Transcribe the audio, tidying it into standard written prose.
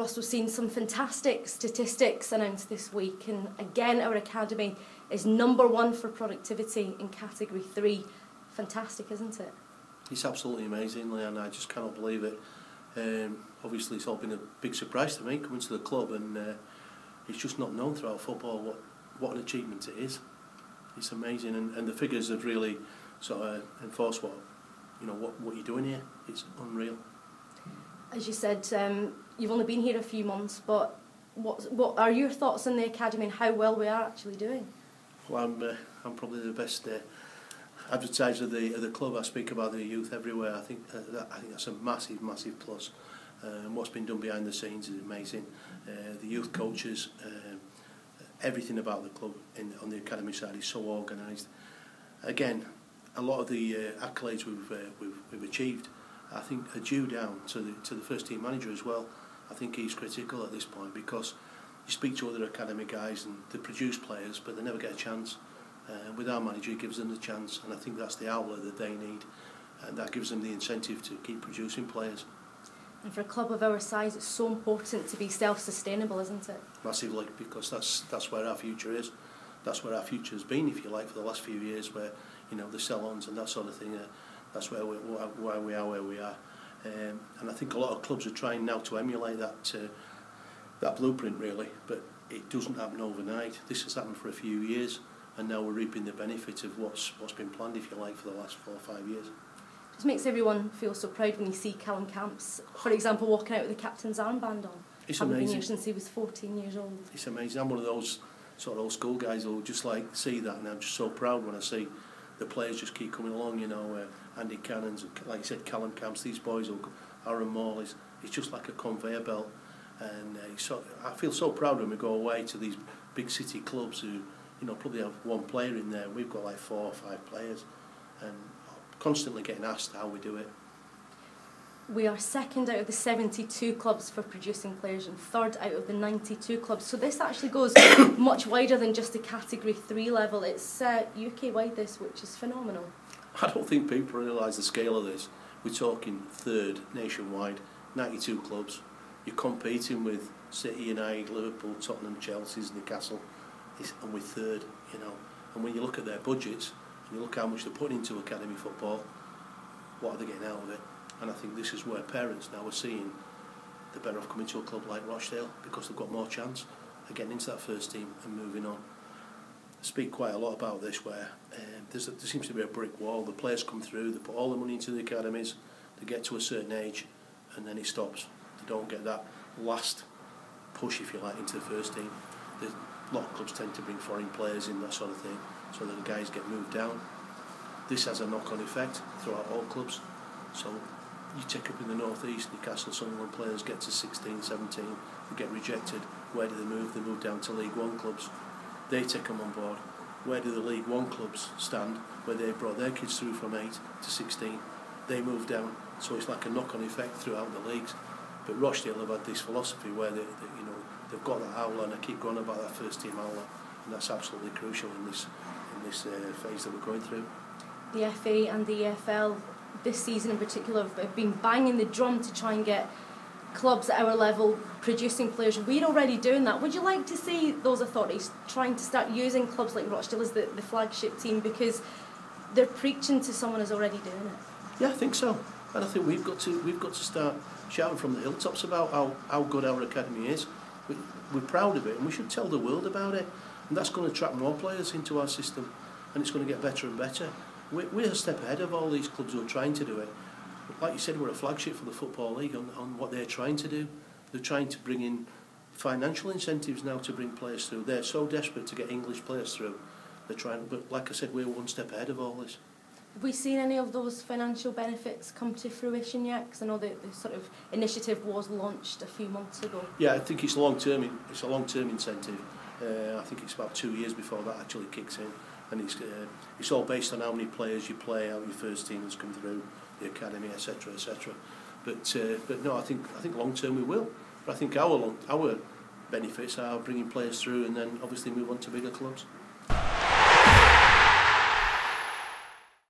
Russ, we've seen some fantastic statistics announced this week, and again our academy is #1 for productivity in Category 3. Fantastic, isn't it? It's absolutely amazing, Leanne. I just cannot believe it. Obviously it's all been a big surprise to me coming to the club, and it's just not known throughout football what an achievement it is. It's amazing, and the figures have really sort of enforced what you're doing here. It's unreal. As you said, you've only been here a few months, but what are your thoughts on the academy and how well we are actually doing? Well, I'm probably the best advertiser of the club. I speak about the youth everywhere. I think that's a massive plus. What's been done behind the scenes is amazing. The youth coaches, everything about the club on the academy side is so organised. Again, a lot of the accolades we've achieved, I think, are due down to the first team manager as well. I think he's critical at this point because you speak to other academy guys and they produce players, but they never get a chance. With our manager, he gives them the chance, and I think that's the outlet that they need, and that gives them the incentive to keep producing players. And for a club of our size, it's so important to be self-sustainable, isn't it? Massively, because that's where our future is. That's where our future has been, if you like, for the last few years, where the sell-ons and that sort of thing. That's why we are where we are, and I think a lot of clubs are trying now to emulate that blueprint, really. But it doesn't happen overnight. This has happened for a few years, and now we're reaping the benefit of what's been planned, if you like, for the last 4 or 5 years. It just makes everyone feel so proud when you see Callum Camps, for example, walking out with the captain's armband on. It's amazing. Been here since he was 14 years old. It's amazing. I'm one of those sort of old school guys who just like see that, and I'm just so proud when I see the players just keep coming along. Andy Cannons, and like you said, Callum Camps, these boys, Aaron Maul, it's just like a conveyor belt, and I feel so proud when we go away to these big city clubs who probably have one player in there. We've got like 4 or 5 players, and constantly getting asked how we do it. We are 2nd out of the 72 clubs for producing players and 3rd out of the 92 clubs. So this actually goes much wider than just the Category 3 level. It's UK-wide this, which is phenomenal. I don't think people realise the scale of this. We're talking 3rd nationwide, 92 clubs. You're competing with City, United, Liverpool, Tottenham, Chelsea, Newcastle, and we're 3rd. And when you look at their budgets and you look how much they're putting into academy football, what are they getting out of it? And I think this is where parents now are seeing they're better off coming to a club like Rochdale because they've got more chance of getting into that first team and moving on. I speak quite a lot about this, where there seems to be a brick wall. The players come through, they put all the money into the academies, they get to a certain age, and then it stops. They don't get that last push, if you like, into the first team. A lot of clubs tend to bring foreign players in, that sort of thing, so that the guys get moved down. This has a knock-on effect throughout all clubs. So you take up in the North East, Newcastle, Sunderland players get to 16, 17, they get rejected. Where do they move? They move down to League One clubs. They take them on board. Where do the League One clubs stand? Where they brought their kids through from 8 to 16, they move down. So it's like a knock-on effect throughout the leagues. But Rochdale have had this philosophy where they've got that outlet, and I keep going about that first team outlet, and that's absolutely crucial in this phase that we're going through. The FA and the EFL this season in particular have been banging the drum to try and get clubs at our level producing players. We're already doing that. Would you like to see those authorities trying to start using clubs like Rochdale as the flagship team, because they're preaching to someone who's already doing it? Yeah, I think so, and I think we've got to start shouting from the hilltops about how good our academy is. We're proud of it, and we should tell the world about it, and that's going to attract more players into our system, and it's going to get better and better. We're a step ahead of all these clubs who are trying to do it. Like you said, we're a flagship for the Football League on what they're trying to do. They're trying to bring in financial incentives now to bring players through. They're so desperate to get English players through. They're trying, but like I said, we're one step ahead of all this. Have we seen any of those financial benefits come to fruition yet? Because I know the sort of initiative was launched a few months ago. Yeah, I think it's long-term. It's a long-term incentive. I think it's about 2 years before that actually kicks in, and it's all based on how many players you play, how your first team has come through the academy, etc., etc. But no, I think long-term we will. But I think our benefits are bringing players through, and then obviously move on to bigger clubs.